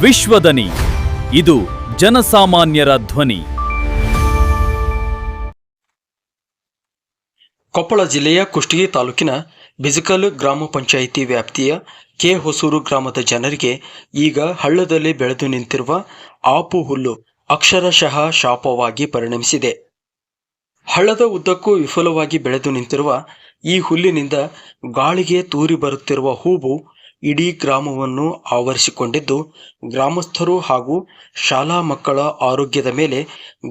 ವಿಶ್ವದನಿ. ಇದು ಜನಸಾಮಾನ್ಯರ ಧ್ವನಿ. ಕೊಪ್ಪಳ ಜಿಲ್ಲೆಯ ಕುಷ್ಟಗಿ ತಾಲೂಕಿನ ಬಿಜಕಲ್ ಗ್ರಾಮ ಪಂಚಾಯಿತಿ ವ್ಯಾಪ್ತಿಯ ಕೆ ಹೊಸೂರು ಗ್ರಾಮದ ಜನರಿಗೆ ಈಗ ಹಳ್ಳದಲ್ಲಿ ಬೆಳೆದು ನಿಂತಿರುವ ಆಪು ಹುಲ್ಲು ಅಕ್ಷರಶಃ ಶಾಪವಾಗಿ ಪರಿಣಮಿಸಿದೆ. ಹಳ್ಳದ ಉದ್ದಕ್ಕೂ ವಿಫುಲವಾಗಿ ಬೆಳೆದು ನಿಂತಿರುವ ಈ ಹುಲ್ಲಿನಿಂದ ಗಾಳಿಗೆ ತೂರಿ ಬರುತ್ತಿರುವ ಹೂವು ಇಡೀ ಗ್ರಾಮವನ್ನು ಆವರಿಸಿಕೊಂಡಿದ್ದು, ಗ್ರಾಮಸ್ಥರು ಹಾಗೂ ಶಾಲಾ ಮಕ್ಕಳ ಆರೋಗ್ಯದ ಮೇಲೆ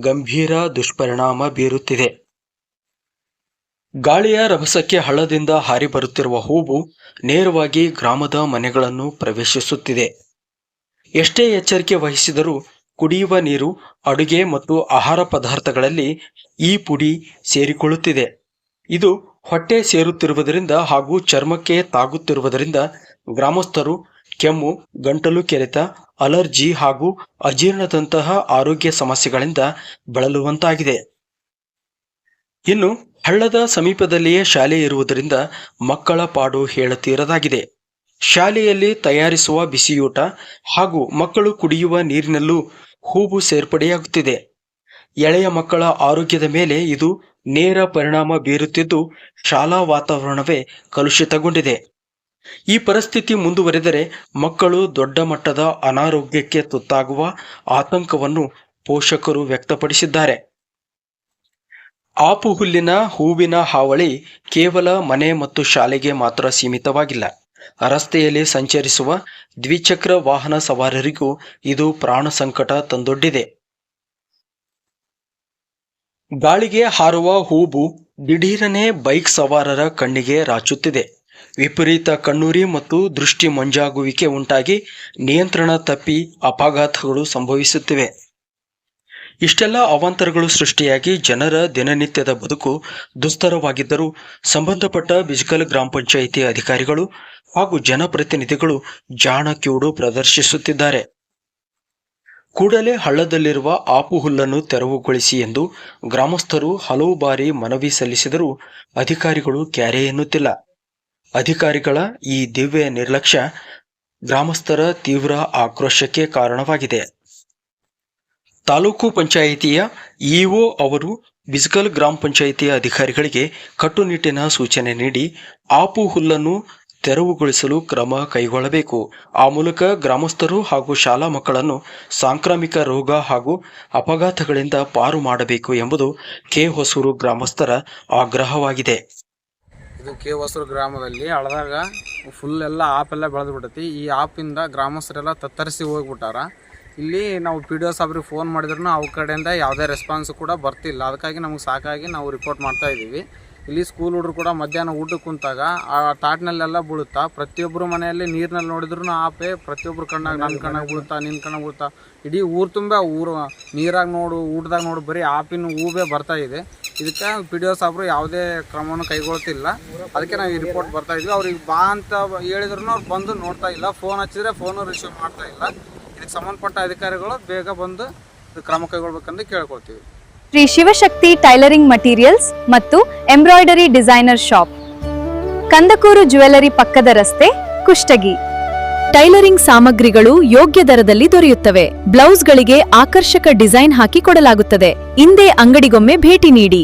ಗಂಭೀರ ದುಷ್ಪರಿಣಾಮ ಬೀರುತ್ತಿದೆ. ಗಾಳಿಯ ರಭಸಕ್ಕೆ ಹಳ್ಳದಿಂದ ಹಾರಿ ಬರುತ್ತಿರುವ ಹೂವು ನೇರವಾಗಿ ಗ್ರಾಮದ ಮನೆಗಳನ್ನು ಪ್ರವೇಶಿಸುತ್ತಿದೆ. ಎಷ್ಟೇ ಎಚ್ಚರಿಕೆ ವಹಿಸಿದರೂ ಕುಡಿಯುವ ನೀರು, ಅಡುಗೆ ಮತ್ತು ಆಹಾರ ಪದಾರ್ಥಗಳಲ್ಲಿ ಈ ಪುಡಿ ಸೇರಿಕೊಳ್ಳುತ್ತಿದೆ. ಇದು ಹೊಟ್ಟೆ ಸೇರುತ್ತಿರುವುದರಿಂದ ಹಾಗೂ ಚರ್ಮಕ್ಕೆ ತಾಗುತ್ತಿರುವುದರಿಂದ ಗ್ರಾಮಸ್ಥರು ಕೆಮ್ಮು, ಗಂಟಲು ಕೆರೆತ, ಅಲರ್ಜಿ ಹಾಗೂ ಅಜೀರ್ಣದಂತಹ ಆರೋಗ್ಯ ಸಮಸ್ಯೆಗಳಿಂದ ಬಳಲುವಂತಾಗಿದೆ. ಇನ್ನು ಹಳ್ಳದ ಸಮೀಪದಲ್ಲಿಯೇ ಶಾಲೆ ಇರುವುದರಿಂದ ಮಕ್ಕಳ ಪಾಡು ಹೇಳತೀರದಾಗಿದೆ. ಶಾಲೆಯಲ್ಲಿ ತಯಾರಿಸುವ ಬಿಸಿಯೂಟ ಹಾಗೂ ಮಕ್ಕಳು ಕುಡಿಯುವ ನೀರಿನಲ್ಲೂ ಹೂವು ಸೇರ್ಪಡೆಯಾಗುತ್ತಿದೆ. ಎಳೆಯ ಮಕ್ಕಳ ಆರೋಗ್ಯದ ಮೇಲೆ ಇದು ನೇರ ಪರಿಣಾಮ ಬೀರುತ್ತಿದ್ದು, ಶಾಲಾ ವಾತಾವರಣವೇ ಕಲುಷಿತಗೊಂಡಿದೆ. ಈ ಪರಿಸ್ಥಿತಿ ಮುಂದುವರೆದರೆ ಮಕ್ಕಳು ದೊಡ್ಡ ಮಟ್ಟದ ಅನಾರೋಗ್ಯಕ್ಕೆ ತುತ್ತಾಗುವ ಆತಂಕವನ್ನು ಪೋಷಕರು ವ್ಯಕ್ತಪಡಿಸಿದ್ದಾರೆ. ಆಪು ಹುಲ್ಲಿನ ಹೂವಿನ ಹಾವಳಿ ಕೇವಲ ಮನೆ ಮತ್ತು ಶಾಲೆಗೆ ಮಾತ್ರ ಸೀಮಿತವಾಗಿಲ್ಲ. ರಸ್ತೆಯಲ್ಲಿ ಸಂಚರಿಸುವ ದ್ವಿಚಕ್ರ ವಾಹನ ಸವಾರರಿಗೂ ಇದು ಪ್ರಾಣ ಸಂಕಟ ತಂದೊಡ್ಡಿದೆ. ಗಾಳಿಗೆ ಹಾರುವ ಹೂವು ದಿಢೀರನೆ ಬೈಕ್ ಸವಾರರ ಕಣ್ಣಿಗೆ ರಾಚುತ್ತಿದೆ. ವಿಪರೀತ ಕಣ್ಣುರಿ ಮತ್ತು ದೃಷ್ಟಿ ಮಂಜಾಗುವಿಕೆ ಉಂಟಾಗಿ ನಿಯಂತ್ರಣ ತಪ್ಪಿ ಅಪಘಾತಗಳು ಸಂಭವಿಸುತ್ತಿವೆ. ಇಷ್ಟೆಲ್ಲ ಅವಾಂತರಗಳು ಸೃಷ್ಟಿಯಾಗಿ ಜನರ ದಿನನಿತ್ಯದ ಬದುಕು ದುಸ್ತರವಾಗಿದ್ದರೂ ಸಂಬಂಧಪಟ್ಟ ಬಿಜಕಲ್ ಗ್ರಾಮ ಪಂಚಾಯಿತಿ ಅಧಿಕಾರಿಗಳು ಹಾಗೂ ಜನಪ್ರತಿನಿಧಿಗಳು ಜಾಣ ಕಿವುಡು ಪ್ರದರ್ಶಿಸುತ್ತಿದ್ದಾರೆ. ಕೂಡಲೇ ಹಳ್ಳದಲ್ಲಿರುವ ಆಪು ಹುಲ್ಲನ್ನು ತೆರವುಗೊಳಿಸಿ ಎಂದು ಗ್ರಾಮಸ್ಥರು ಹಲವು ಬಾರಿ ಮನವಿ ಸಲ್ಲಿಸಿದರೂ ಅಧಿಕಾರಿಗಳು ಕ್ಯಾರೆ ಎನ್ನುತ್ತಿಲ್ಲ. ಅಧಿಕಾರಿಗಳ ಈ ದಿವ್ಯ ನಿರ್ಲಕ್ಷ್ಯ ಗ್ರಾಮಸ್ಥರ ತೀವ್ರ ಆಕ್ರೋಶಕ್ಕೆ ಕಾರಣವಾಗಿದೆ. ತಾಲೂಕು ಪಂಚಾಯಿತಿಯ ಇಒ ಅವರು ಬಿಜಕಲ್ ಗ್ರಾಮ ಪಂಚಾಯಿತಿಯ ಅಧಿಕಾರಿಗಳಿಗೆ ಕಟ್ಟುನಿಟ್ಟಿನ ಸೂಚನೆ ನೀಡಿ ಆಪು ಹುಲ್ಲನ್ನು ತೆರವುಗೊಳಿಸಲು ಕ್ರಮ ಕೈಗೊಳ್ಳಬೇಕು. ಆ ಮೂಲಕ ಗ್ರಾಮಸ್ಥರು ಹಾಗೂ ಶಾಲಾ ಮಕ್ಕಳನ್ನು ಸಾಂಕ್ರಾಮಿಕ ರೋಗ ಹಾಗೂ ಅಪಘಾತಗಳಿಂದ ಪಾರು ಮಾಡಬೇಕು ಎಂಬುದು ಕೆ ಹೊಸೂರು ಗ್ರಾಮಸ್ಥರ ಆಗ್ರಹವಾಗಿದೆ. ಇದು ಕೆ ಹೊಸೂರು ಗ್ರಾಮದಲ್ಲಿ ಹಳದಾಗ ಫುಲ್ ಎಲ್ಲ ಆಪೆಲ್ಲ ಬೆಳೆದು ಬಿಟ್ಟೈತಿ. ಈ ಆಪಿಂದ ಗ್ರಾಮಸ್ಥರೆಲ್ಲ ತತ್ತರಿಸಿ ಹೋಗ್ಬಿಟ್ಟಾರ. ಇಲ್ಲಿ ನಾವು PDO ಸಾಬ್ರಿಗೆ ಫೋನ್ ಮಾಡಿದ್ರು ಅವ್ರ ಕಡೆಯಿಂದ ಯಾವುದೇ ರೆಸ್ಪಾನ್ಸ್ ಕೂಡ ಬರ್ತಿಲ್ಲ. ಅದಕ್ಕಾಗಿ ನಮ್ಗೆ ಸಾಕಾಗಿ ನಾವು ರಿಪೋರ್ಟ್ ಮಾಡ್ತಾ ಇದ್ದೀವಿ. ಇಲ್ಲಿ ಸ್ಕೂಲ್ ಹುಡುಗರು ಕೂಡ ಮಧ್ಯಾಹ್ನ ಊಟಕ್ಕೆ ಕುಂತಾಗ ಆ ತಾಟ್ನಲ್ಲೆಲ್ಲ ಬೀಳುತ್ತಾ, ಪ್ರತಿಯೊಬ್ಬರು ಮನೆಯಲ್ಲಿ ನೀರಿನಲ್ಲಿ ನೋಡಿದ್ರು ಆಪೆ ಪ್ರತಿಯೊಬ್ಬರು ಕಣ್ಣಾಗ, ನನ್ನ ಕಣ್ಣಾಗ ಬೀಳುತ್ತಾ, ನಿನ್ನ ಕಣ್ಣಾಗ ಬೀಳುತ್ತಾ, ಇಡೀ ಊರು ತುಂಬ ಊರು ನೀರಾಗ ನೋಡು, ಊಟದಾಗ ನೋಡು, ಬರೀ ಆಪಿನ ಹೂವೇ ಬರ್ತಾ ಇದೆ. ಇದಕ್ಕೆ PDO ಸಾಬ್ರು ಯಾವುದೇ ಕ್ರಮವನ್ನು ಕೈಗೊಳ್ತಿಲ್ಲ. ಅದಕ್ಕೆ ನಾವು ಈ ರಿಪೋರ್ಟ್ ಬರ್ತಾ ಇದ್ವಿ. ಅವ್ರಿಗೆ ಬಾ ಅಂತ ಹೇಳಿದ್ರು ಅವ್ರು ಬಂದು ನೋಡ್ತಾ ಇಲ್ಲ. ಫೋನ್ ಹಚ್ಚಿದ್ರೆ ಫೋನು ರಿಸೀವ್ ಮಾಡ್ತಾ ಇಲ್ಲ. ಇದಕ್ಕೆ ಸಂಬಂಧಪಟ್ಟ ಅಧಿಕಾರಿಗಳು ಬೇಗ ಬಂದು ಕ್ರಮ ಕೈಗೊಳ್ಬೇಕಂತ ಕೇಳ್ಕೊಳ್ತೀವಿ. ಶ್ರೀ ಶಿವಶಕ್ತಿ ಟೈಲರಿಂಗ್ ಮಟೀರಿಯಲ್ಸ್ ಮತ್ತು embroidery designer shop, Kandakur jewellery ಪಕ್ಕದ ರಸ್ತೆ, ಕುಷ್ಟಗಿ. ಟೈಲರಿಂಗ್ ಸಾಮಗ್ರಿಗಳು ಯೋಗ್ಯ ದರದಲ್ಲಿ ದೊರೆಯುತ್ತವೆ. ಬ್ಲೌಸ್ಗಳಿಗೆ ಆಕರ್ಷಕ ಡಿಸೈನ್ ಹಾಕಿ ಕೊಡಲಾಗುತ್ತದೆ. ಇಂದೇ ಅಂಗಡಿಗೊಮ್ಮೆ ಭೇಟಿ ನೀಡಿ.